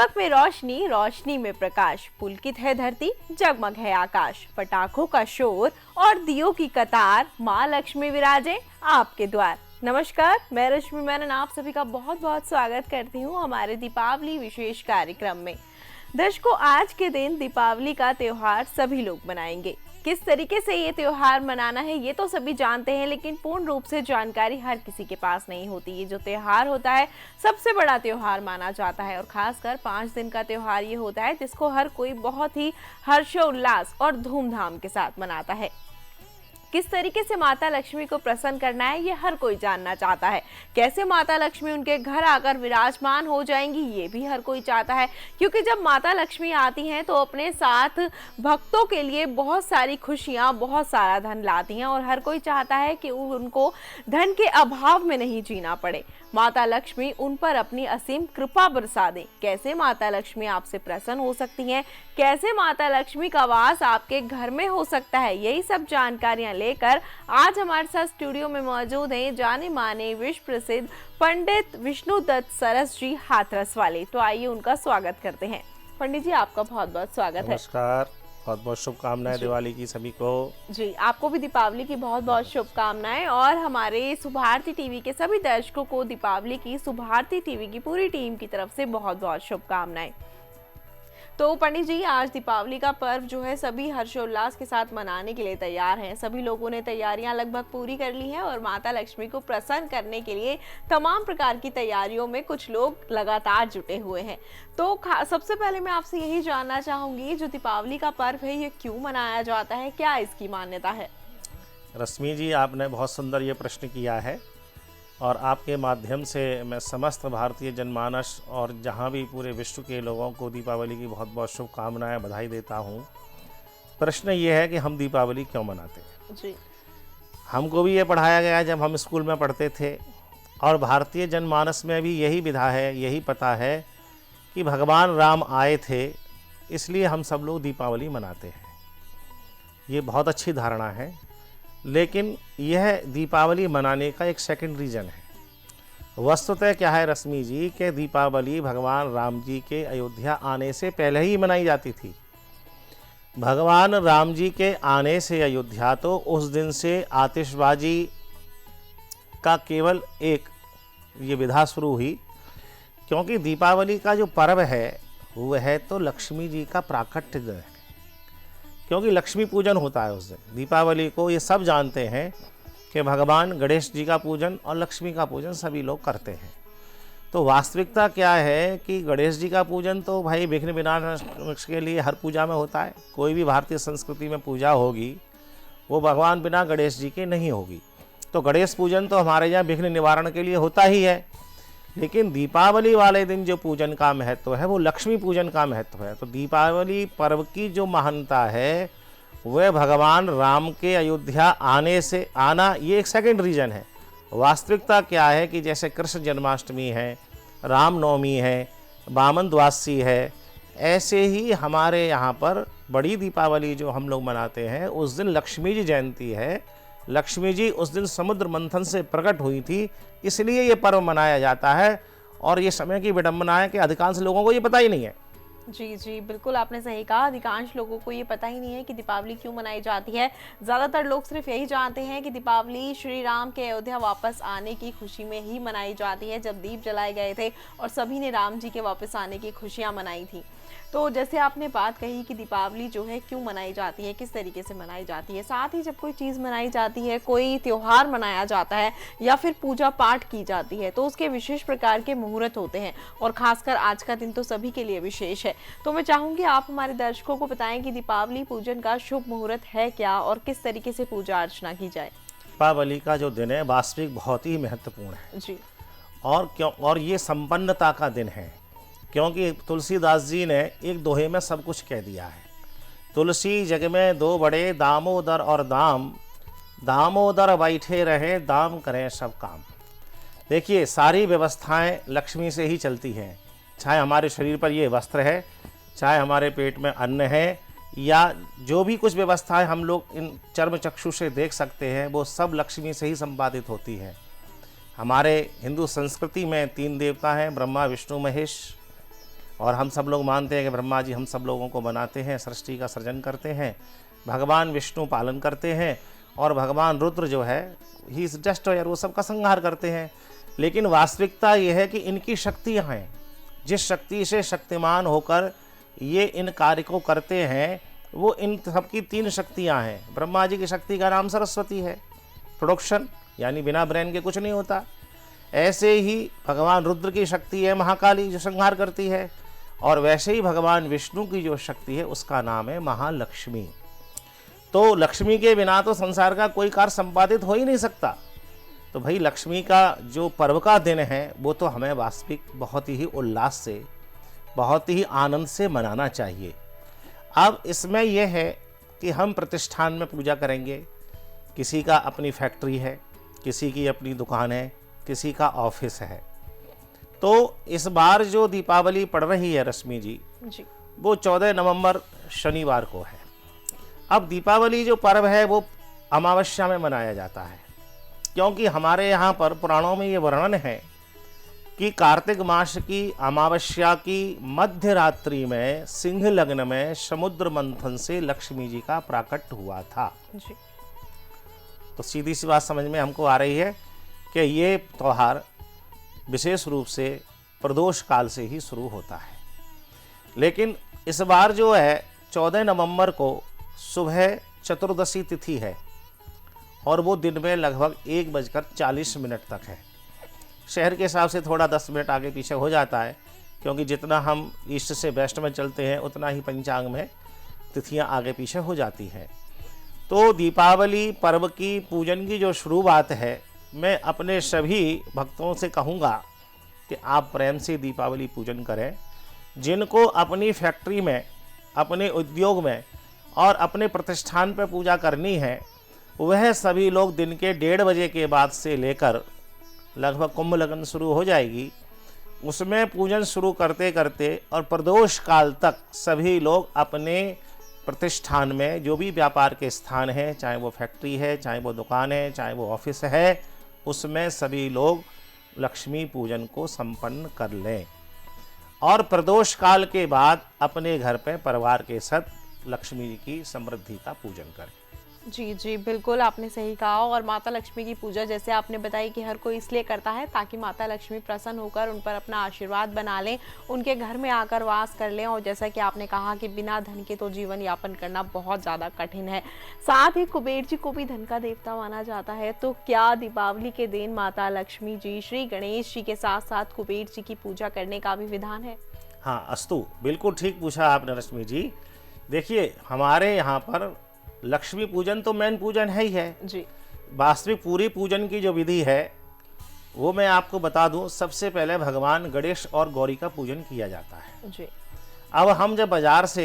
चमक में रोशनी, रोशनी में प्रकाश, पुलकित है धरती, जगमग है आकाश, पटाखों का शोर और दियों की कतार, माँ लक्ष्मी विराजे आपके द्वार। नमस्कार, मैं रश्मि मेनन आप सभी का बहुत बहुत स्वागत करती हूँ हमारे दीपावली विशेष कार्यक्रम में। दर्शकों, आज के दिन दीपावली का त्योहार सभी लोग मनाएंगे। किस तरीके से ये त्योहार मनाना है ये तो सभी जानते हैं, लेकिन पूर्ण रूप से जानकारी हर किसी के पास नहीं होती। ये जो त्योहार होता है सबसे बड़ा त्योहार माना जाता है और खासकर 5 दिन का त्योहार ये होता है जिसको हर कोई बहुत ही हर्षोल्लास और धूमधाम के साथ मनाता है। किस तरीके से माता लक्ष्मी को प्रसन्न करना है ये हर कोई जानना चाहता है। कैसे माता लक्ष्मी उनके घर आकर विराजमान हो जाएंगी ये भी हर कोई चाहता है, क्योंकि जब माता लक्ष्मी आती हैं तो अपने साथ भक्तों के लिए बहुत सारी खुशियां, बहुत सारा धन लाती हैं और हर कोई चाहता है कि उनको धन के अभाव में नहीं जीना पड़े। माता लक्ष्मी उन पर अपनी असीम कृपा बरसा दें। कैसे माता लक्ष्मी आपसे प्रसन्न हो सकती हैं, कैसे माता लक्ष्मी का वास आपके घर में हो सकता है, यही सब जानकारियां लेकर आज हमारे साथ स्टूडियो में मौजूद हैं जाने माने विश्व प्रसिद्ध पंडित विष्णुदत्त सरस जी हाथरस वाले। तो आइए उनका स्वागत करते हैं। पंडित जी, आपका बहुत बहुत स्वागत है। नमस्कार, बहुत बहुत शुभकामनाएं दिवाली की सभी को। जी, आपको भी दीपावली की बहुत बहुत शुभकामनाएं और हमारे सुभारती टीवी के सभी दर्शकों को दीपावली की सुभारती टीवी की पूरी टीम की तरफ से बहुत बहुत शुभकामनाएं। तो पंडित जी, आज दीपावली का पर्व जो है सभी हर्षोल्लास के साथ मनाने के लिए तैयार हैं। सभी लोगों ने तैयारियां लगभग पूरी कर ली हैं और माता लक्ष्मी को प्रसन्न करने के लिए तमाम प्रकार की तैयारियों में कुछ लोग लगातार जुटे हुए हैं। तो सबसे पहले मैं आपसे यही जानना चाहूंगी, जो दीपावली का पर्व है ये क्यों मनाया जाता है, क्या इसकी मान्यता है? रश्मि जी, आपने बहुत सुंदर ये प्रश्न किया है और आपके माध्यम से मैं समस्त भारतीय जनमानस और जहाँ भी पूरे विश्व के लोगों को दीपावली की बहुत बहुत शुभकामनाएं, बधाई देता हूँ। प्रश्न ये है कि हम दीपावली क्यों मनाते हैं जी। हमको भी ये पढ़ाया गया जब हम स्कूल में पढ़ते थे और भारतीय जनमानस में भी यही विधा है, यही पता है कि भगवान राम आए थे, इसलिए हम सब लोग दीपावली मनाते हैं। ये बहुत अच्छी धारणा है, लेकिन यह दीपावली मनाने का एक सेकंड रीज़न है। वस्तुतः क्या है रश्मि जी कि दीपावली भगवान राम जी के अयोध्या आने से पहले ही मनाई जाती थी। भगवान राम जी के आने से अयोध्या तो उस दिन से आतिशबाजी का केवल एक ये विधा शुरू हुई, क्योंकि दीपावली का जो पर्व है वह तो लक्ष्मी जी का प्राकट्य है, क्योंकि लक्ष्मी पूजन होता है उस दिन। दीपावली को ये सब जानते हैं कि भगवान गणेश जी का पूजन और लक्ष्मी का पूजन सभी लोग करते हैं। तो वास्तविकता क्या है कि गणेश जी का पूजन तो भाई विघ्न विनाश के लिए हर पूजा में होता है। कोई भी भारतीय संस्कृति में पूजा होगी वो भगवान बिना गणेश जी के नहीं होगी। तो गणेश पूजन तो हमारे यहाँ विघ्न निवारण के लिए होता ही है, लेकिन दीपावली वाले दिन जो पूजन का महत्व है वो लक्ष्मी पूजन का महत्व है। तो दीपावली पर्व की जो महानता है वह भगवान राम के अयोध्या आने से आना ये एक सेकंड रीजन है। वास्तविकता क्या है कि जैसे कृष्ण जन्माष्टमी है, रामनवमी है, वामन द्वादशी है, ऐसे ही हमारे यहाँ पर बड़ी दीपावली जो हम लोग मनाते हैं उस दिन लक्ष्मी जी जयंती है। लक्ष्मी जी उस दिन समुद्र मंथन से प्रकट हुई थी, इसलिए ये पर्व मनाया जाता है। और ये समय की विडंबना है कि अधिकांश लोगों को ये पता ही नहीं है। जी जी, बिल्कुल आपने सही कहा। अधिकांश लोगों को ये पता ही नहीं है कि दीपावली क्यों मनाई जाती है। ज़्यादातर लोग सिर्फ यही जानते हैं कि दीपावली श्री राम के अयोध्या वापस आने की खुशी में ही मनाई जाती है, जब दीप जलाए गए थे और सभी ने राम जी के वापस आने की खुशियाँ मनाई थी। तो जैसे आपने बात कही कि दीपावली जो है क्यों मनाई जाती है, किस तरीके से मनाई जाती है, साथ ही जब कोई चीज़ मनाई जाती है, कोई त्योहार मनाया जाता है या फिर पूजा पाठ की जाती है तो उसके विशेष प्रकार के मुहूर्त होते हैं और खासकर आज का दिन तो सभी के लिए विशेष है। तो मैं चाहूँगी आप हमारे दर्शकों को बताएं कि दीपावली पूजन का शुभ मुहूर्त है क्या और किस तरीके से पूजा अर्चना की जाए। दीपावली का जो दिन है वास्तविक बहुत ही महत्वपूर्ण है जी। और ये संपन्नता का दिन है, क्योंकि तुलसीदास जी ने एक दोहे में सब कुछ कह दिया है। तुलसी जग में दो बड़े दामोदर और दाम, दामोदर बैठे रहे दाम करें सब काम। देखिए, सारी व्यवस्थाएं लक्ष्मी से ही चलती हैं। चाहे हमारे शरीर पर ये वस्त्र है, चाहे हमारे पेट में अन्न है, या जो भी कुछ व्यवस्थाएं हम लोग इन चर्म चक्षु से देख सकते हैं वो सब लक्ष्मी से ही संपादित होती है। हमारे हिंदू संस्कृति में 3 देवता हैं, ब्रह्मा विष्णु महेश। और हम सब लोग मानते हैं कि ब्रह्मा जी हम सब लोगों को बनाते हैं, सृष्टि का सृजन करते हैं, भगवान विष्णु पालन करते हैं और भगवान रुद्र जो है ही इज डिस्ट्रॉयर, वो सबका संहार करते हैं। लेकिन वास्तविकता ये है कि इनकी शक्तियाँ हैं, जिस शक्ति से शक्तिमान होकर ये इन कार्य को करते हैं वो इन सबकी 3 शक्तियाँ हैं। ब्रह्मा जी की शक्ति का नाम सरस्वती है, प्रोडक्शन, यानी बिना ब्रेन के कुछ नहीं होता। ऐसे ही भगवान रुद्र की शक्ति है महाकाली, जो संहार करती है, और वैसे ही भगवान विष्णु की जो शक्ति है उसका नाम है महालक्ष्मी। तो लक्ष्मी के बिना तो संसार का कोई कार्य संपादित हो ही नहीं सकता। तो भाई लक्ष्मी का जो पर्व का दिन है वो तो हमें वास्तविक बहुत ही उल्लास से, बहुत ही आनंद से मनाना चाहिए। अब इसमें यह है कि हम प्रतिष्ठान में पूजा करेंगे, किसी का अपनी फैक्ट्री है, किसी की अपनी दुकान है, किसी का ऑफिस है। तो इस बार जो दीपावली पड़ रही है रश्मि जी, वो 14 नवंबर शनिवार को है। अब दीपावली जो पर्व है वो अमावस्या में मनाया जाता है, क्योंकि हमारे यहाँ पर पुराणों में ये वर्णन है कि कार्तिक मास की अमावस्या की मध्य रात्रि में सिंह लग्न में समुद्र मंथन से लक्ष्मी जी का प्राकट हुआ था जी। तो सीधी सी बात समझ में हमको आ रही है कि ये त्यौहार विशेष रूप से प्रदोष काल से ही शुरू होता है। लेकिन इस बार जो है 14 नवंबर को सुबह चतुर्दशी तिथि है और वो दिन में लगभग 1:40 तक है। शहर के हिसाब से थोड़ा 10 मिनट आगे पीछे हो जाता है, क्योंकि जितना हम ईस्ट से वेस्ट में चलते हैं उतना ही पंचांग में तिथियां आगे पीछे हो जाती हैं। तो दीपावली पर्व की पूजन की जो शुरुआत है, मैं अपने सभी भक्तों से कहूँगा कि आप प्रेम से दीपावली पूजन करें। जिनको अपनी फैक्ट्री में, अपने उद्योग में और अपने प्रतिष्ठान पर पूजा करनी है, वह सभी लोग दिन के 1:30 बजे के बाद से लेकर लगभग कुंभ लगन शुरू हो जाएगी, उसमें पूजन शुरू करते करते और प्रदोष काल तक सभी लोग अपने प्रतिष्ठान में, जो भी व्यापार के स्थान हैं, चाहे वो फैक्ट्री है, चाहे वो दुकान है, चाहे वो ऑफिस है, उसमें सभी लोग लक्ष्मी पूजन को संपन्न कर लें और प्रदोष काल के बाद अपने घर पे परिवार के साथ लक्ष्मी जी की समृद्धि का पूजन करें। जी जी, बिल्कुल आपने सही कहा। और माता लक्ष्मी की पूजा जैसे आपने बताई कि हर कोई इसलिए करता है ताकि माता लक्ष्मी प्रसन्न होकर उन पर अपना आशीर्वाद बना लें, उनके घर में आकर वास कर लें। और जैसा कि आपने कहा कि बिना धन के तो जीवन यापन करना बहुत ज़्यादा कठिन है। साथ ही कुबेर जी को भी धन का देवता माना जाता है। तो क्या दीपावली के दिन माता लक्ष्मी जी, श्री गणेश जी के साथ साथ कुबेर जी की पूजा करने का भी विधान है? हाँ अस्तु, बिल्कुल ठीक पूछा आपने रश्मि जी। देखिए, हमारे यहाँ पर लक्ष्मी पूजन तो मेन पूजन है ही है जी। वास्तविक पूरी पूजन की जो विधि है वो मैं आपको बता दूं। सबसे पहले भगवान गणेश और गौरी का पूजन किया जाता है जी। अब हम जब बाजार से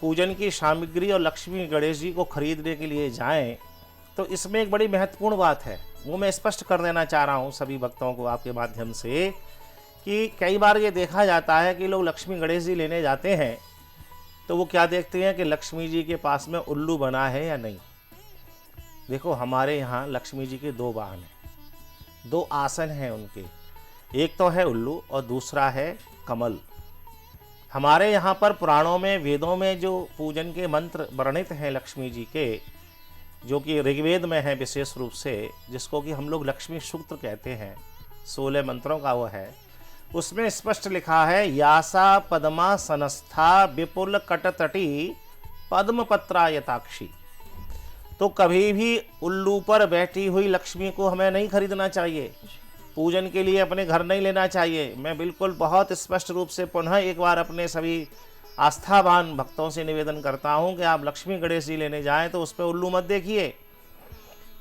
पूजन की सामग्री और लक्ष्मी गणेश जी को खरीदने के लिए जाएं, तो इसमें एक बड़ी महत्वपूर्ण बात है, वो मैं स्पष्ट कर देना चाह रहा हूँ सभी भक्तों को आपके माध्यम से, कि कई बार ये देखा जाता है कि लोग लक्ष्मी गणेश जी लेने जाते हैं तो वो क्या देखते हैं कि लक्ष्मी जी के पास में उल्लू बना है या नहीं। देखो, हमारे यहाँ लक्ष्मी जी के 2 वाहन हैं, 2 आसन हैं उनके, एक तो है उल्लू और दूसरा है कमल। हमारे यहाँ पर पुराणों में, वेदों में जो पूजन के मंत्र वर्णित हैं लक्ष्मी जी के, जो कि ऋग्वेद में है विशेष रूप से, जिसको कि हम लोग लक्ष्मी सूक्त कहते हैं, 16 मंत्रों का वो है, उसमें स्पष्ट लिखा है यासा पद्मा सनस्था विपुल कटतटी पद्म पत्रायताक्षी। तो कभी भी उल्लू पर बैठी हुई लक्ष्मी को हमें नहीं खरीदना चाहिए, पूजन के लिए अपने घर नहीं लेना चाहिए। मैं बिल्कुल बहुत स्पष्ट रूप से पुनः एक बार अपने सभी आस्थावान भक्तों से निवेदन करता हूं कि आप लक्ष्मी गणेश जी लेने जाएं तो उस पर उल्लू मत देखिए,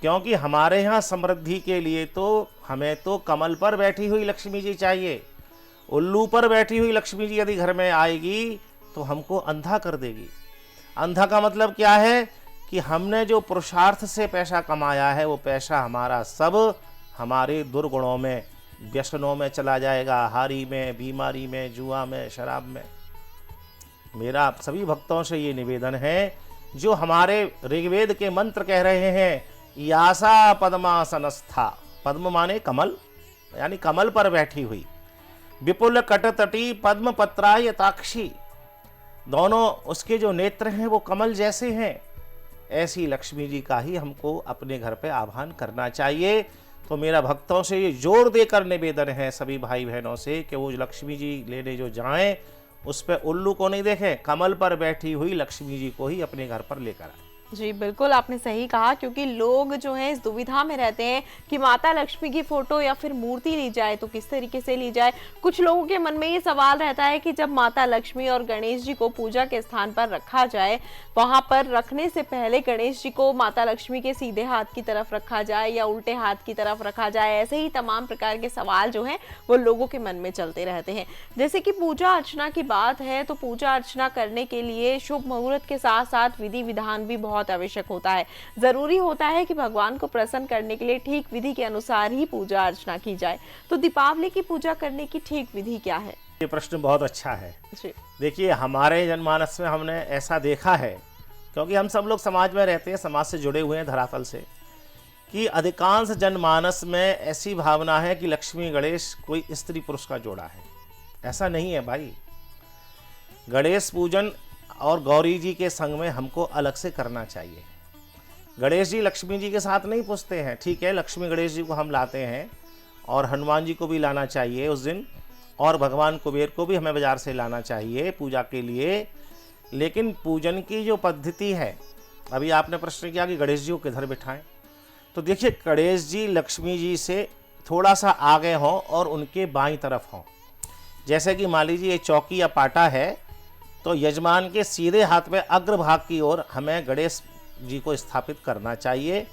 क्योंकि हमारे यहाँ समृद्धि के लिए तो हमें तो कमल पर बैठी हुई लक्ष्मी जी चाहिए। उल्लू पर बैठी हुई लक्ष्मी जी यदि घर में आएगी तो हमको अंधा कर देगी। अंधा का मतलब क्या है कि हमने जो पुरुषार्थ से पैसा कमाया है वो पैसा हमारा सब हमारे दुर्गुणों में, व्यसनों में चला जाएगा, हारी में, बीमारी में, जुआ में, शराब में। मेरा सभी भक्तों से ये निवेदन है, जो हमारे ऋग्वेद के मंत्र कह रहे हैं यासा पद्मासनस्था, पद्म माने कमल, यानी कमल पर बैठी हुई, विपुल कटतटी पद्म पत्रा यताक्षी, दोनों उसके जो नेत्र हैं वो कमल जैसे हैं। ऐसी लक्ष्मी जी का ही हमको अपने घर पे आह्वान करना चाहिए। तो मेरा भक्तों से ये जोर देकर निवेदन है सभी भाई बहनों से कि वो लक्ष्मी जी लेने जो जाएं उस पे उल्लू को नहीं देखें, कमल पर बैठी हुई लक्ष्मी जी को ही अपने घर पर लेकर आए। जी बिल्कुल, आपने सही कहा, क्योंकि लोग जो हैं इस दुविधा में रहते हैं कि माता लक्ष्मी की फोटो या फिर मूर्ति ली जाए तो किस तरीके से ली जाए। कुछ लोगों के मन में ये सवाल रहता है कि जब माता लक्ष्मी और गणेश जी को पूजा के स्थान पर रखा जाए, वहां पर रखने से पहले गणेश जी को माता लक्ष्मी के सीधे हाथ की तरफ रखा जाए या उल्टे हाथ की तरफ रखा जाए। ऐसे ही तमाम प्रकार के सवाल जो हैं वो लोगों के मन में चलते रहते हैं। जैसे कि पूजा अर्चना की बात है तो पूजा अर्चना करने के लिए शुभ मुहूर्त के साथ साथ विधि विधान भी बहुत आवश्यक होता है। जरूरी होता है कि भगवान को प्रसन्न करने के लिए ठीक विधि के अनुसार ही पूजा अर्चना की जाए। तो दीपावली की पूजा करने की ठीक विधि क्या है? ये प्रश्न बहुत अच्छा है जी। देखिए, हमारे जनमानस में हमने ऐसा देखा है, क्योंकि हम सब लोग समाज में रहते हैं, समाज से जुड़े हुए हैं धरातल से, कि अधिकांश जनमानस में ऐसी भावना है कि लक्ष्मी गणेश कोई स्त्री पुरुष का जोड़ा है। ऐसा नहीं है भाई। गणेश पूजन और गौरी जी के संग में हमको अलग से करना चाहिए। गणेश जी लक्ष्मी जी के साथ नहीं पूजते हैं, ठीक है, लक्ष्मी गणेश जी को हम लाते हैं और हनुमान जी को भी लाना चाहिए उस दिन, और भगवान कुबेर को भी हमें बाजार से लाना चाहिए पूजा के लिए। लेकिन पूजन की जो पद्धति है, अभी आपने प्रश्न किया कि गणेश जी को किधर बिठाएं, तो देखिए गणेश जी लक्ष्मी जी से थोड़ा सा आगे हों और उनके बाईं तरफ हों। जैसे कि मान लीजिए ये चौकी या पाटा है, तो यजमान के सीधे हाथ में अग्रभाग की ओर हमें गणेश जी को स्थापित करना चाहिए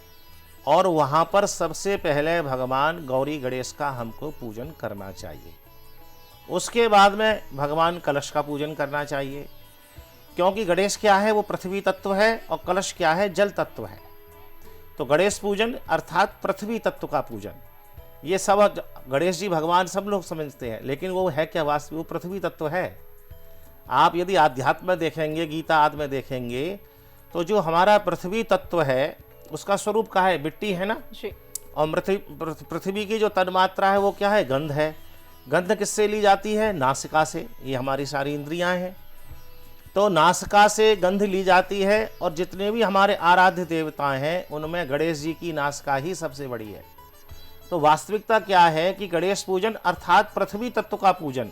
और वहाँ पर सबसे पहले भगवान गौरी गणेश का हमको पूजन करना चाहिए। उसके बाद में भगवान कलश का पूजन करना चाहिए, क्योंकि गणेश क्या है, वो पृथ्वी तत्व है और कलश क्या है, जल तत्व है। तो गणेश पूजन अर्थात पृथ्वी तत्व का पूजन, ये सब गणेश जी भगवान सब लोग समझते हैं, लेकिन वो है क्या वास्तविक, वो पृथ्वी तत्व है। आप यदि आध्यात्म में देखेंगे, गीता आदि में देखेंगे, तो जो हमारा पृथ्वी तत्व है उसका स्वरूप क्या है, मिट्टी है ना जी। और पृथ्वी की जो तन्मात्रा है वो क्या है, गंध है। गंध किससे ली जाती है, नासिका से। ये हमारी सारी इंद्रियां हैं, तो नासिका से गंध ली जाती है। और जितने भी हमारे आराध्य देवता हैं उनमें गणेश जी की नासिका ही सबसे बड़ी है। तो वास्तविकता क्या है कि गणेश पूजन अर्थात पृथ्वी तत्व का पूजन।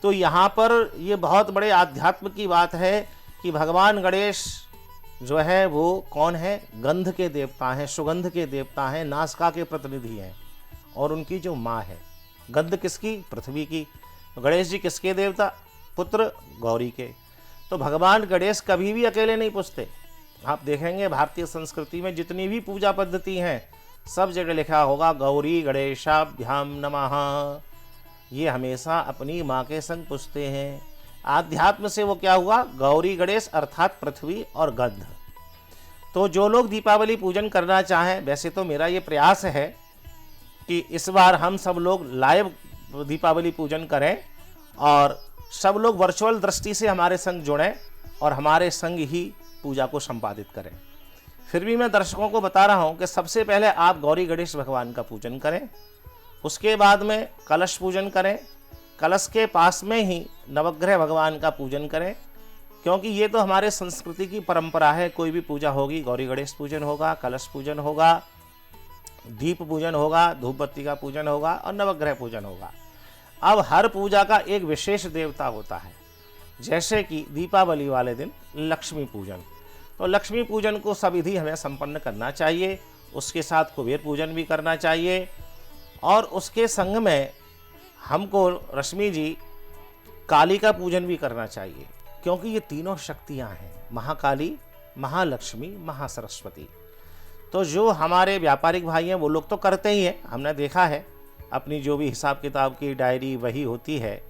तो यहाँ पर ये बहुत बड़े आध्यात्म की बात है कि भगवान गणेश जो है वो कौन है, गंध के देवता हैं, सुगंध के देवता हैं, नासिका के प्रतिनिधि हैं, और उनकी जो माँ है गंध किसकी, पृथ्वी की। गणेश जी किसके देवता, पुत्र गौरी के। तो भगवान गणेश कभी भी अकेले नहीं पूजते। आप देखेंगे भारतीय संस्कृति में जितनी भी पूजा पद्धति हैं सब जगह लिखा होगा गौरी गणेशाभ्याम नमः। ये हमेशा अपनी माँ के संग पूजते हैं। आध्यात्म से वो क्या हुआ, गौरी गणेश अर्थात पृथ्वी और गंध। तो जो लोग दीपावली पूजन करना चाहें, वैसे तो मेरा ये प्रयास है कि इस बार हम सब लोग लाइव दीपावली पूजन करें और सब लोग वर्चुअल दृष्टि से हमारे संग जुड़ें और हमारे संग ही पूजा को संपादित करें। फिर भी मैं दर्शकों को बता रहा हूं कि सबसे पहले आप गौरी गणेश भगवान का पूजन करें, उसके बाद में कलश पूजन करें, कलश के पास में ही नवग्रह भगवान का पूजन करें, क्योंकि ये तो हमारे संस्कृति की परंपरा है। कोई भी पूजा होगी, गौरी गणेश पूजन होगा, कलश पूजन होगा, दीप पूजन होगा, धूप बत्ती का पूजन होगा और नवग्रह पूजन होगा। अब हर पूजा का एक विशेष देवता होता है, जैसे कि दीपावली वाले दिन लक्ष्मी पूजन। तो लक्ष्मी पूजन को सविधि हमें संपन्न करना चाहिए, उसके साथ कुबेर पूजन भी करना चाहिए और उसके संग में हमको रश्मि जी काली का पूजन भी करना चाहिए, क्योंकि ये तीनों शक्तियाँ हैं, महाकाली, महालक्ष्मी, महासरस्वती। तो जो हमारे व्यापारिक भाई हैं वो लोग तो करते ही हैं, हमने देखा है अपनी जो भी हिसाब किताब की डायरी वही होती है,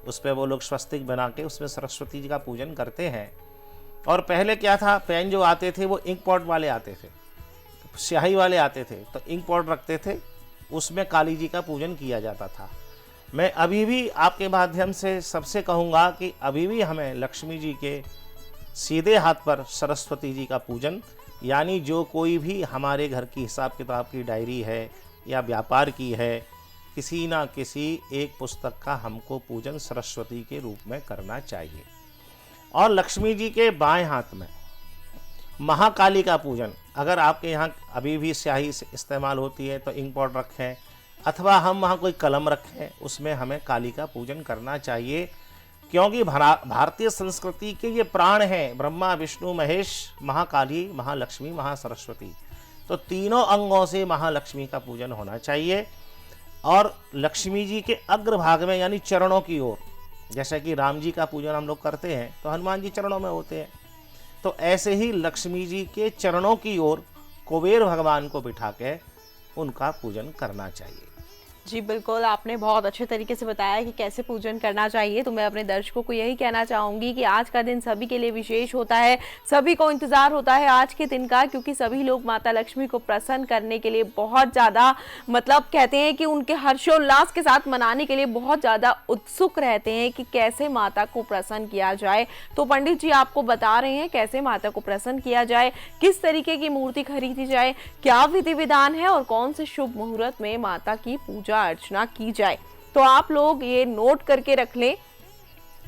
उस पर वो लोग स्वस्तिक बना के उसमें सरस्वती जी का पूजन करते हैं। और पहले क्या था, पेन जो आते थे वो इंक पॉट वाले आते थे, स्याही वाले आते थे, तो इंक पॉट रखते थे, उसमें काली जी का पूजन किया जाता था। मैं अभी भी आपके माध्यम से सबसे कहूँगा कि अभी भी हमें लक्ष्मी जी के सीधे हाथ पर सरस्वती जी का पूजन, यानी जो कोई भी हमारे घर की हिसाब किताब की डायरी है या व्यापार की है किसी ना किसी एक पुस्तक का हमको पूजन सरस्वती के रूप में करना चाहिए। और लक्ष्मी जी के बाएं हाथ में महाकाली का पूजन, अगर आपके यहाँ अभी भी स्याही से इस्तेमाल होती है तो इंक पॉट रखें, अथवा हम वहाँ कोई कलम रखें, उसमें हमें काली का पूजन करना चाहिए। क्योंकि भारतीय संस्कृति के ये प्राण हैं, ब्रह्मा विष्णु महेश, महाकाली, महालक्ष्मी, महासरस्वती। तो तीनों अंगों से महालक्ष्मी का पूजन होना चाहिए। और लक्ष्मी जी के अग्रभाग में यानी चरणों की ओर, जैसे कि राम जी का पूजन हम लोग करते हैं तो हनुमान जी चरणों में होते हैं, तो ऐसे ही लक्ष्मी जी के चरणों की ओर कुबेर भगवान को बिठा के उनका पूजन करना चाहिए। जी बिल्कुल, आपने बहुत अच्छे तरीके से बताया कि कैसे पूजन करना चाहिए। तो मैं अपने दर्शकों को यही कहना चाहूँगी कि आज का दिन सभी के लिए विशेष होता है, सभी को इंतज़ार होता है आज के दिन का, क्योंकि सभी लोग माता लक्ष्मी को प्रसन्न करने के लिए बहुत ज़्यादा कहते हैं कि उनके हर्षोल्लास के साथ मनाने के लिए बहुत ज़्यादा उत्सुक रहते हैं कि कैसे माता को प्रसन्न किया जाए। तो पंडित जी आपको बता रहे हैं कैसे माता को प्रसन्न किया जाए, किस तरीके की मूर्ति खरीदी जाए, क्या विधि विधान है और कौन से शुभ मुहूर्त में माता की पूजा अर्चना की जाए। तो आप लोग ये नोट करके रख लें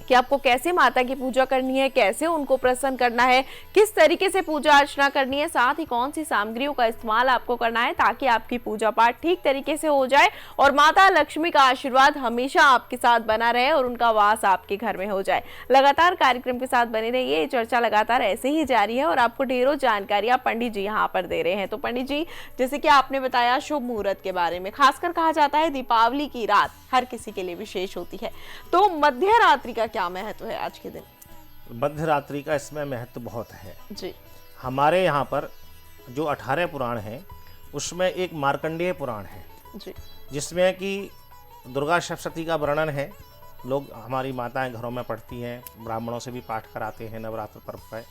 कि आपको कैसे माता की पूजा करनी है, कैसे उनको प्रसन्न करना है, किस तरीके से पूजा अर्चना करनी है, साथ ही कौन सी सामग्रियों का इस्तेमाल आपको करना है ताकि आपकी पूजा पाठ ठीक तरीके से हो जाए और माता लक्ष्मी का आशीर्वाद हमेशा आपके साथ बना रहे और उनका वास आपके घर में हो जाए। लगातार कार्यक्रम के साथ बने रहिए, चर्चा लगातार ऐसे ही जारी है और आपको ढेरों जानकारियां पंडित जी यहाँ पर दे रहे हैं। तो पंडित जी, जैसे कि आपने बताया शुभ मुहूर्त के बारे में, खासकर कहा जाता है दीपावली की रात हर किसी के लिए विशेष होती है, तो मध्य रात्रि का क्या महत्व है आज के दिन? मध्य रात्रि का इसमें महत्व बहुत है जी। हमारे यहाँ पर जो 18 पुराण हैं उसमें एक मार्कंडेय पुराण है जी, जिसमें कि दुर्गा सप्तशती का वर्णन है। लोग, हमारी माताएं घरों में पढ़ती हैं, ब्राह्मणों से भी पाठ कराते हैं नवरात्र पर्व पर।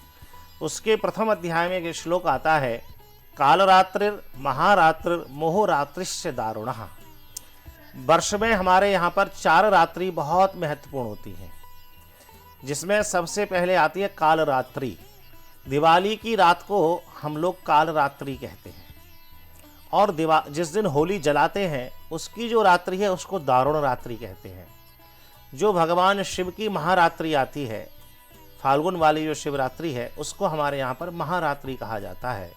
उसके प्रथम अध्याय में एक श्लोक आता है, कालरात्रिर महारात्रिर मोहरात्रिश्च दारुणः। वर्ष में हमारे यहाँ पर 4 रात्रि बहुत महत्वपूर्ण होती हैं, जिसमें सबसे पहले आती है काल रात्रि। दिवाली की रात को हम लोग काल रात्रि कहते हैं, और जिस दिन होली जलाते हैं उसकी जो रात्रि है उसको दारुण रात्रि कहते हैं। जो भगवान शिव की महारात्रि आती है, फाल्गुन वाली जो शिवरात्रि है, उसको हमारे यहाँ पर महारात्रि कहा जाता है।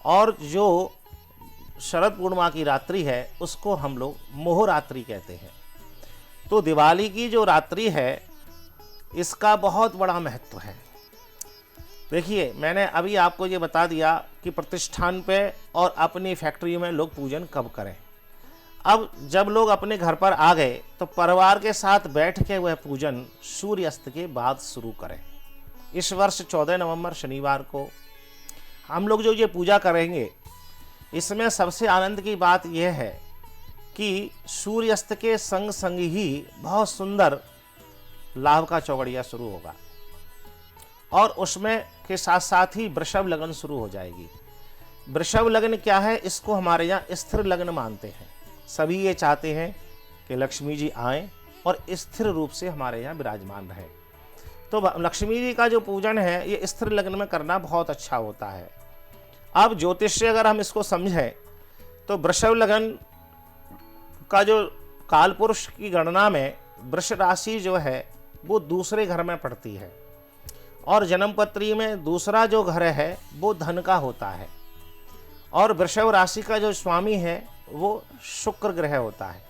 और जो शरद पूर्णिमा की रात्रि है उसको हम लोग मोहरात्रि कहते हैं। तो दिवाली की जो रात्रि है इसका बहुत बड़ा महत्व है। देखिए, मैंने अभी आपको ये बता दिया कि प्रतिष्ठान पे और अपनी फैक्ट्री में लोग पूजन कब करें। अब जब लोग अपने घर पर आ गए तो परिवार के साथ बैठ के वह पूजन सूर्यास्त के बाद शुरू करें। इस वर्ष 14 नवंबर शनिवार को हम लोग जो ये पूजा करेंगे, इसमें सबसे आनंद की बात यह है कि सूर्यास्त के संग संग ही बहुत सुंदर लाभ का चौगड़िया शुरू होगा और उसमें के साथ साथ ही वृषभ लगन शुरू हो जाएगी। वृषभ लगन क्या है? इसको हमारे यहाँ स्थिर लगन मानते हैं। सभी ये चाहते हैं कि लक्ष्मी जी आएं और स्थिर रूप से हमारे यहाँ विराजमान रहे। तो लक्ष्मी जी का जो पूजन है ये स्थिर लगन में करना बहुत अच्छा होता है। अब ज्योतिष से अगर हम इसको समझें तो वृषभ लगन का जो कालपुरुष की गणना में वृष राशि जो है वो दूसरे घर में पड़ती है और जन्मपत्री में दूसरा जो घर है वो धन का होता है और वृषभ राशि का जो स्वामी है वो शुक्र ग्रह होता है।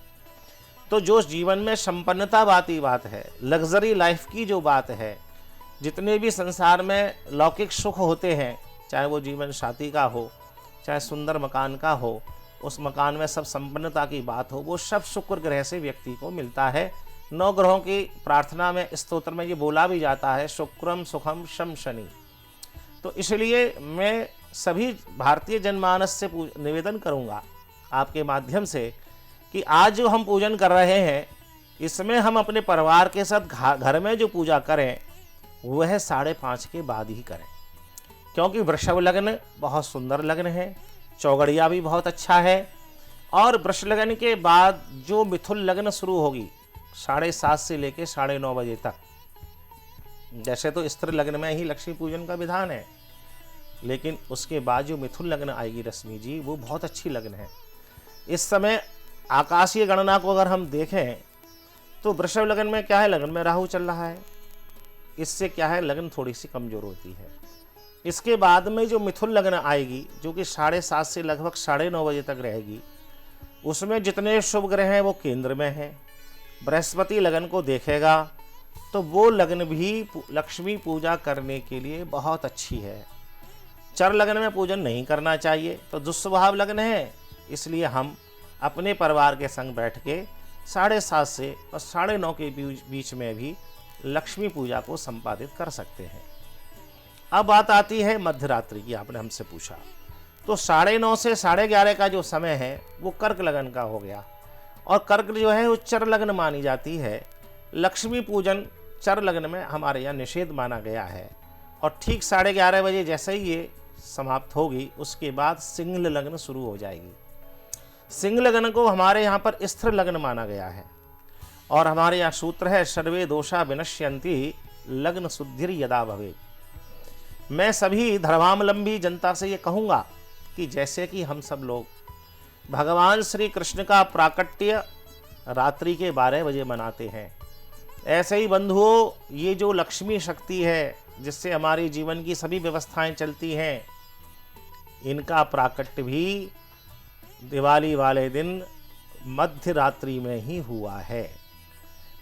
तो जो जीवन में संपन्नता बाती बात है, लग्जरी लाइफ की जो बात है, जितने भी संसार में लौकिक सुख होते हैं, चाहे वो जीवन साथी का हो, चाहे सुंदर मकान का हो, उस मकान में सब संपन्नता की बात हो, वो सब शुक्र ग्रह से व्यक्ति को मिलता है। 9 ग्रहों की प्रार्थना में, स्तोत्र में ये बोला भी जाता है, शुक्रम सुखम शम शनि। तो इसलिए मैं सभी भारतीय जनमानस से निवेदन करूंगा आपके माध्यम से कि आज जो हम पूजन कर रहे हैं इसमें हम अपने परिवार के साथ घर में जो पूजा करें वह 5:30 के बाद ही करें, क्योंकि वृषभ लग्न बहुत सुंदर लग्न है, चौगड़िया भी बहुत अच्छा है। और वृष लग्न के बाद जो मिथुन लग्न शुरू होगी 7:30 से लेकर 9:30 बजे तक। जैसे तो स्त्री लग्न में ही लक्ष्मी पूजन का विधान है, लेकिन उसके बाद जो मिथुन लग्न आएगी रश्मि जी, वो बहुत अच्छी लग्न है। इस समय आकाशीय गणना को अगर हम देखें तो वृषभ लगन में क्या है, लगन में राहु चल रहा है, इससे क्या है, लगन थोड़ी सी कमजोर होती है। इसके बाद में जो मिथुन लगन आएगी जो कि 7:30 से लगभग 9:30 बजे तक रहेगी, उसमें जितने शुभ ग्रह हैं वो केंद्र में हैं। बृहस्पति लगन को देखेगा तो वो लगन भी लक्ष्मी पूजा करने के लिए बहुत अच्छी है। चर लगन में पूजन नहीं करना चाहिए, तो दुस्वभाव लगन है, इसलिए हम अपने परिवार के संग बैठ के 7:30 से और 9:30 के बीच में भी लक्ष्मी पूजा को संपादित कर सकते हैं। अब बात आती है मध्यरात्रि की, आपने हमसे पूछा, तो 9:30 से 11:30 का जो समय है वो कर्क लगन का हो गया, और कर्क जो है वो चर लगन मानी जाती है। लक्ष्मी पूजन चर लगन में हमारे यहाँ निषेध माना गया है, और ठीक 11:30 बजे जैसे ही ये समाप्त होगी उसके बाद सिंह लगन शुरू हो जाएगी। सिंह लगन को हमारे यहाँ पर स्थिर लगन माना गया है, और हमारे यहाँ सूत्र है सर्वे दोषा विनश्यन्ति लग्न शुद्धिर यदा भवे। मैं सभी धर्मावलंबी जनता से ये कहूँगा कि जैसे कि हम सब लोग भगवान श्री कृष्ण का प्राकट्य रात्रि के 12 बजे मनाते हैं, ऐसे ही बंधुओं ये जो लक्ष्मी शक्ति है जिससे हमारे जीवन की सभी व्यवस्थाएं चलती हैं, इनका प्राकट्य भी दिवाली वाले दिन मध्य रात्रि में ही हुआ है।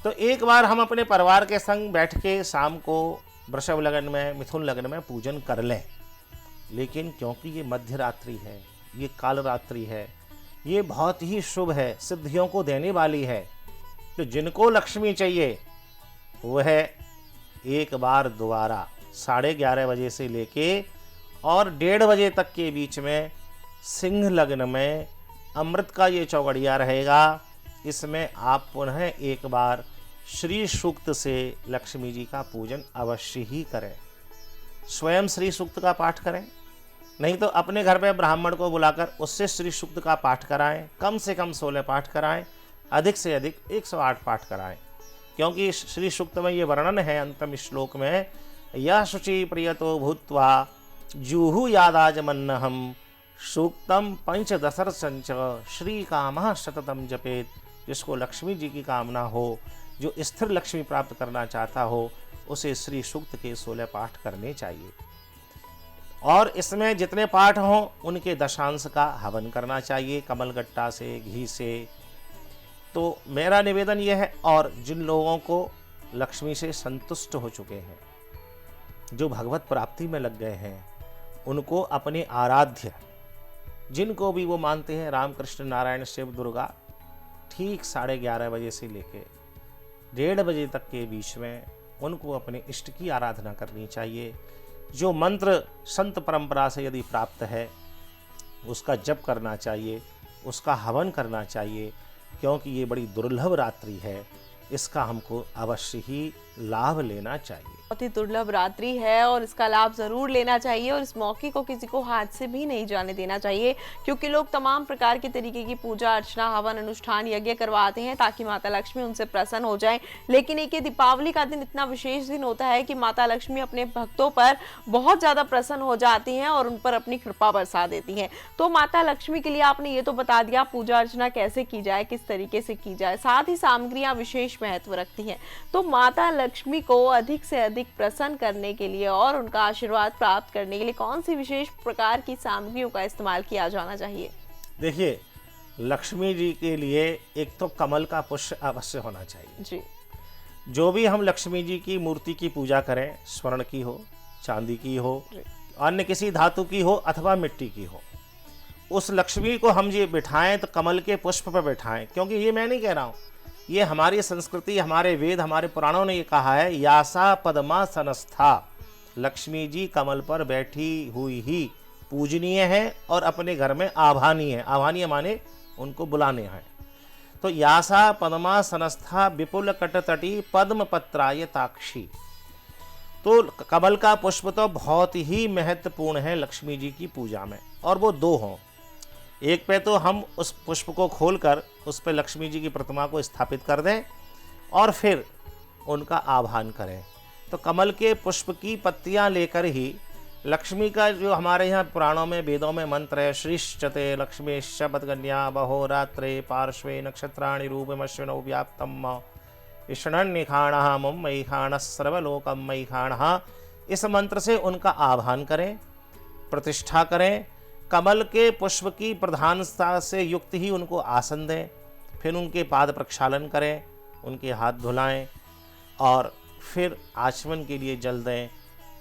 तो एक बार हम अपने परिवार के संग बैठ के शाम को वृषभ लगन में, मिथुन लगन में पूजन कर लें, लेकिन क्योंकि ये मध्य रात्रि है, ये काल रात्रि है, ये बहुत ही शुभ है, सिद्धियों को देने वाली है, तो जिनको लक्ष्मी चाहिए वह एक बार दोबारा 11:30 बजे से लेके और 1:30 बजे तक के बीच में सिंह लग्न में अमृत का ये चौगड़िया रहेगा। इसमें आप पुनः एक बार श्री सूक्त से लक्ष्मी जी का पूजन अवश्य ही करें। स्वयं श्री सूक्त का पाठ करें, नहीं तो अपने घर पे ब्राह्मण को बुलाकर उससे श्री सूक्त का पाठ कराएं। कम से कम 16 पाठ कराएं, अधिक से अधिक 108 पाठ कराएं, क्योंकि श्री सूक्त में ये वर्णन है अंतम श्लोक में, यह शुचि प्रियतो भूत्वा जूहु यादाजमन्नहम सूक्तम पंचदशर्षंच श्री कामः सततम जपेत। जिसको लक्ष्मी जी की कामना हो, जो स्थिर लक्ष्मी प्राप्त करना चाहता हो, उसे श्री सूक्त के 16 पाठ करने चाहिए, और इसमें जितने पाठ हों उनके दशांश का हवन करना चाहिए कमलगट्टा से, घी से। तो मेरा निवेदन यह है, और जिन लोगों को लक्ष्मी से संतुष्ट हो चुके हैं, जो भगवत प्राप्ति में लग गए हैं, उनको अपने आराध्य, जिनको भी वो मानते हैं रामकृष्ण नारायण शिव दुर्गा, ठीक 11:30 बजे से लेके 1:30 बजे तक के बीच में उनको अपने इष्ट की आराधना करनी चाहिए। जो मंत्र संत परंपरा से यदि प्राप्त है उसका जप करना चाहिए, उसका हवन करना चाहिए, क्योंकि ये बड़ी दुर्लभ रात्रि है, इसका हमको अवश्य ही लाभ लेना चाहिए। बहुत ही दुर्लभ रात्रि है और इसका लाभ जरूर लेना चाहिए, और इस मौके को किसी को हाथ से भी नहीं जाने देना चाहिए, क्योंकि लोग तमाम प्रकार के तरीके की पूजा अर्चना, हवन, अनुष्ठान, यज्ञ करवाते हैं ताकि माता लक्ष्मी उनसे प्रसन्न हो जाए। लेकिन एक ये दीपावली का दिन इतना विशेष दिन होता है कि माता लक्ष्मी अपने भक्तों पर बहुत ज्यादा प्रसन्न हो जाती हैं और उन पर अपनी कृपा बरसा देती हैं। तो माता लक्ष्मी के लिए आपने ये तो बता दिया पूजा अर्चना कैसे की जाए, किस तरीके से की जाए, साथ ही सामग्रियां विशेष महत्व रखती हैं। तो माता लक्ष्मी को अधिक से अधिक प्रसन्न करने के लिए और उनका आशीर्वाद प्राप्त करने के लिए कौन सी विशेष प्रकार की सामग्रियों का इस्तेमाल किया जाना चाहिए? देखिए, लक्ष्मी जी के लिए एक तो कमल का पुष्प अवश्य होना चाहिए जी। जो भी हम लक्ष्मी जी की मूर्ति की पूजा करें, स्वर्ण की हो, चांदी की हो, अन्य किसी धातु की हो अथवा मिट्टी की हो, उस लक्ष्मी को हम ये बिठाएं तो कमल के पुष्प पर बिठाएं। क्योंकि ये मैं नहीं कह रहा हूँ, ये हमारी संस्कृति, हमारे वेद, हमारे पुराणों ने ये कहा है, यासा पद्मासनस्था, लक्ष्मी जी कमल पर बैठी हुई ही पूजनीय है और अपने घर में आभानीय है। आभानीय माने उनको बुलाने हैं। तो यासा पद्मासनस्था विपुल कटतटी पद्म पत्रायताक्षी, तो कमल का पुष्प तो बहुत ही महत्वपूर्ण है लक्ष्मी जी की पूजा में, और वो 2 हों। एक पे तो हम उस पुष्प को खोलकर उस पे लक्ष्मी जी की प्रतिमा को स्थापित कर दें और फिर उनका आह्वान करें। तो कमल के पुष्प की पत्तियां लेकर ही लक्ष्मी का जो हमारे यहाँ पुराणों में वेदों में मंत्र है, श्रीश्चते लक्ष्मी शपथगन्या बहो रात्रे पार्श्वे नक्षत्राणि रूपमश्विनौ व्याप्तम ईषणन्निखाणः मम मयिखाणः सर्वलोकम मयिखाणः। इस मंत्र से उनका आह्वान करें, प्रतिष्ठा करें, कमल के पुष्प की प्रधानता से युक्त ही उनको आसन दें, फिर उनके पाद प्रक्षालन करें, उनके हाथ धुलाएं और फिर आचमन के लिए जल दें।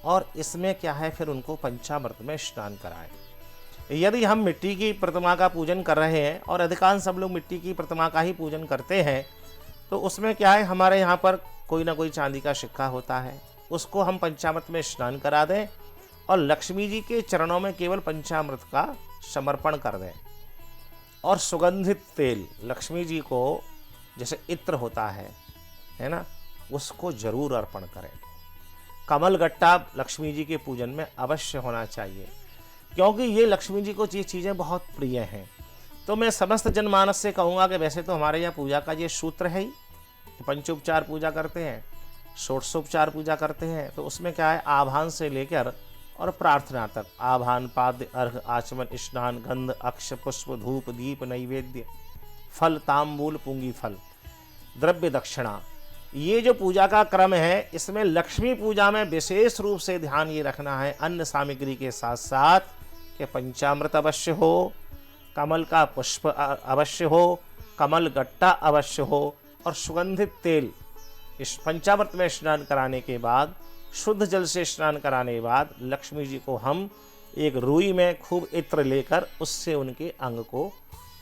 और इसमें क्या है, फिर उनको पंचामृत में स्नान कराएं। यदि हम मिट्टी की प्रतिमा का पूजन कर रहे हैं, और अधिकांश सब लोग मिट्टी की प्रतिमा का ही पूजन करते हैं, तो उसमें क्या है, हमारे यहाँ पर कोई ना कोई चांदी का सिक्का होता है, उसको हम पंचामृत में स्नान करा दें और लक्ष्मी जी के चरणों में केवल पंचामृत का समर्पण कर दें। और सुगंधित तेल लक्ष्मी जी को, जैसे इत्र होता है ना, उसको जरूर अर्पण करें। कमल गट्टा लक्ष्मी जी के पूजन में अवश्य होना चाहिए, क्योंकि ये लक्ष्मी जी को ये चीज़ें बहुत प्रिय हैं। तो मैं समस्त जनमानस से कहूँगा कि वैसे तो हमारे यहाँ पूजा का ये सूत्र है ही, पंचोपचार पूजा करते हैं, षोडशोपचार पूजा करते हैं। तो उसमें क्या है, आह्वान से लेकर और प्रार्थना तक, आह्वान, पाद्य, अर्घ, आचमन, स्नान, गंध, अक्ष, पुष्प, धूप, दीप, नैवेद्य, फल, तांबूल, पुंगी फल, द्रव्य दक्षिणा, ये जो पूजा का क्रम है, इसमें लक्ष्मी पूजा में विशेष रूप से ध्यान ये रखना है, अन्न सामग्री के साथ साथ कि पंचामृत अवश्य हो, कमल का पुष्प अवश्य हो, कमल गट्टा अवश्य हो, और सुगंधित तेल। इस पंचामृत में स्नान कराने के बाद, शुद्ध जल से स्नान कराने के बाद, लक्ष्मी जी को हम एक रुई में खूब इत्र लेकर उससे उनके अंग को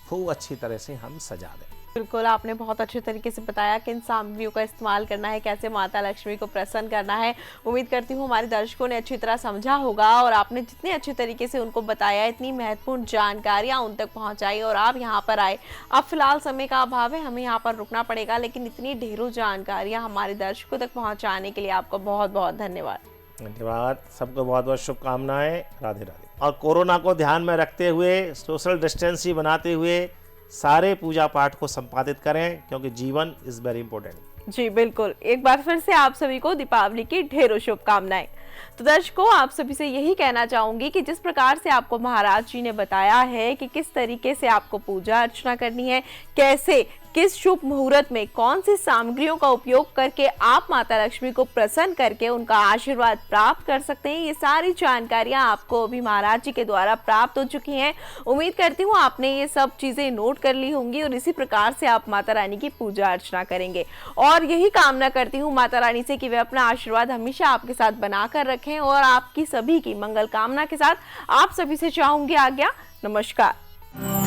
खूब अच्छी तरह से हम सजा दें। बिल्कुल, आपने बहुत अच्छे तरीके से बताया कि इन सामग्रियों का इस्तेमाल करना है, कैसे माता लक्ष्मी को प्रसन्न करना है। उम्मीद करती हूँ हमारे दर्शकों ने अच्छी तरह समझा होगा, और आपने जितने अच्छे तरीके से उनको बताया, इतनी महत्वपूर्ण जानकारियाँ उन तक पहुँचाई, और आप यहाँ पर आए। अब फिलहाल समय का अभाव है, हमें यहाँ पर रुकना पड़ेगा, लेकिन इतनी ढेरों जानकारियाँ हमारे दर्शकों तक पहुँचाने के लिए आपका बहुत बहुत धन्यवाद। धन्यवाद, सबको बहुत बहुत शुभकामनाएं। राधे राधे। और कोरोना को ध्यान में रखते हुए, सोशल डिस्टेंसिंग बनाते हुए सारे पूजा पाठ को संपादित करें, क्योंकि जीवन इज वेरी इंपॉर्टेंट। जी बिल्कुल, एक बार फिर से आप सभी को दीपावली की ढेरों शुभकामनाएं। तो दर्शकों, आप सभी से यही कहना चाहूंगी कि जिस प्रकार से आपको महाराज जी ने बताया है कि किस तरीके से आपको पूजा अर्चना करनी है, कैसे किस शुभ मुहूर्त में कौन सी सामग्रियों का उपयोग करके आप माता लक्ष्मी को प्रसन्न करके उनका आशीर्वाद प्राप्त कर सकते हैं, ये सारी जानकारियां आपको अभी महाराज जी के द्वारा प्राप्त हो चुकी हैं। उम्मीद करती हूँ आपने ये सब चीजें नोट कर ली होंगी, और इसी प्रकार से आप माता रानी की पूजा अर्चना करेंगे। और यही कामना करती हूँ माता रानी से कि वे अपना आशीर्वाद हमेशा आपके साथ बनाकर रखें, और आपकी सभी की मंगल कामना के साथ आप सभी से चाहूंगी आज्ञा। नमस्कार।